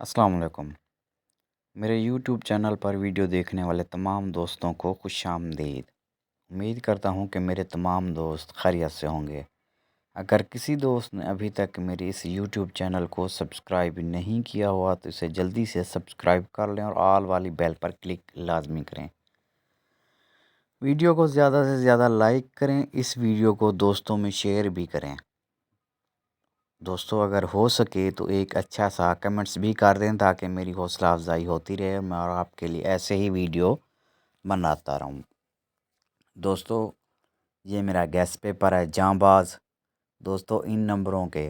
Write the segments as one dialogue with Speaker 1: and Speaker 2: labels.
Speaker 1: अस्सलाम वालेकुम। मेरे यूट्यूब चैनल पर वीडियो देखने वाले तमाम दोस्तों को खुशामदीद। उम्मीद करता हूँ कि मेरे तमाम दोस्त खैरियत से होंगे। अगर किसी दोस्त ने अभी तक मेरे इस यूट्यूब चैनल को सब्सक्राइब नहीं किया हुआ तो इसे जल्दी से सब्सक्राइब कर लें और ऑल वाली बेल पर क्लिक लाजमी करें। वीडियो को ज़्यादा से ज़्यादा लाइक करें, इस वीडियो को दोस्तों में शेयर भी करें। दोस्तों अगर हो सके तो एक अच्छा सा कमेंट्स भी कर दें ताकि मेरी हौसला अफजाई होती रहे मैं और आपके लिए ऐसे ही वीडियो बनाता रहूं। दोस्तों ये मेरा गैस पेपर है जांबाज। दोस्तों इन नंबरों के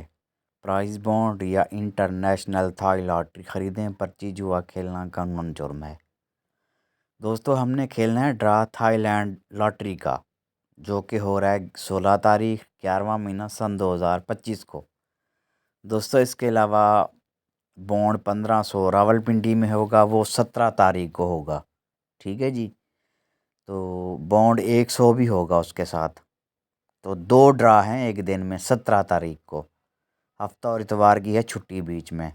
Speaker 1: प्राइस बॉन्ड या इंटरनेशनल थाई लॉटरी ख़रीदें, पर्ची जुआ खेलना कानूनन जुर्म है। दोस्तों हमने खेलना है ड्रा थाईलैंड लॉटरी का, जो कि हो रहा है 16 तारीख 11वां महीना सन 2025 को। दोस्तों इसके अलावा बॉन्ड 1500 रावलपिंडी में होगा, वो 17 तारीख को होगा। ठीक है जी। तो बॉन्ड 100 भी होगा उसके साथ। तो 2 ड्रा हैं एक दिन में 17 तारीख को। हफ्ता और इतवार की है छुट्टी बीच में।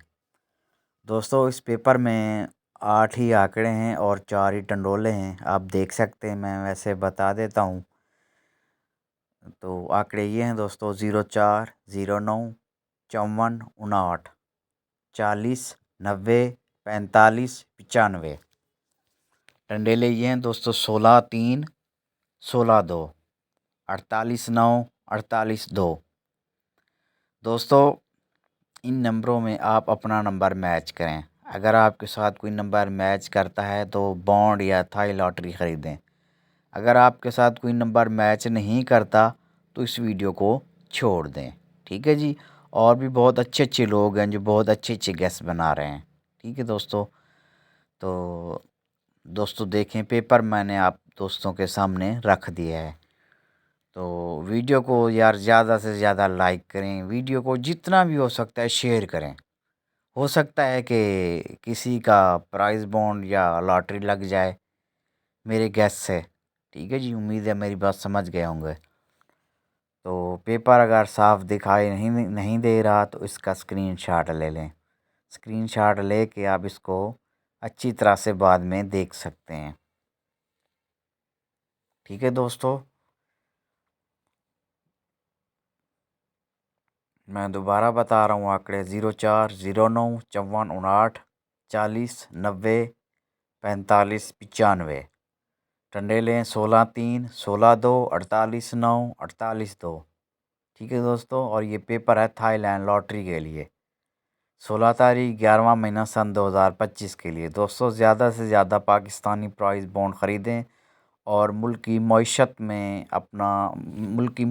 Speaker 1: दोस्तों इस पेपर में 8 ही आंकड़े हैं और 4 ही टंडोले हैं, आप देख सकते हैं। मैं वैसे बता देता हूँ। तो आंकड़े ये हैं दोस्तों 04, 09, 54, 59, 40, 90, 45, 95। टंडेले ये हैं दोस्तों 16, 3, 16, 2, 48, 9, 48, 2। दोस्तों इन नंबरों में आप अपना नंबर मैच करें। अगर आपके साथ कोई नंबर मैच करता है तो बॉन्ड या थाई लॉटरी ख़रीदें। अगर आपके साथ कोई नंबर मैच नहीं करता तो इस वीडियो को छोड़ दें। ठीक है जी। और भी बहुत अच्छे अच्छे लोग हैं जो बहुत अच्छे अच्छे गेस बना रहे हैं। ठीक है दोस्तों। तो दोस्तों देखें पेपर मैंने आप दोस्तों के सामने रख दिया है। तो वीडियो को यार ज़्यादा से ज़्यादा लाइक करें, वीडियो को जितना भी हो सकता है शेयर करें। हो सकता है कि किसी का प्राइज़ बॉन्ड या लॉटरी लग जाए मेरे गैस से। ठीक है जी। उम्मीद है मेरी बात समझ गए होंगे। तो पेपर अगर साफ दिखाई नहीं दे रहा तो इसका स्क्रीनशॉट ले लें। स्क्रीनशॉट लेके आप इसको अच्छी तरह से बाद में देख सकते हैं। ठीक है दोस्तों। मैं दोबारा बता रहा हूँ आंकड़े 04, 09, 54, 59, 40, 90, 45, 95। टंडेलें 16, 3, 16, 2, 48, 9, 48, 2। ठीक है दोस्तों। और ये पेपर है थाईलैंड लॉटरी के लिए 16 तारीख 11वां महीना सन 2025 के लिए। दोस्तों ज़्यादा से ज़्यादा पाकिस्तानी प्राइज़ बॉन्ड ख़रीदें और मुल्क की मईशत में अपना मुल्क की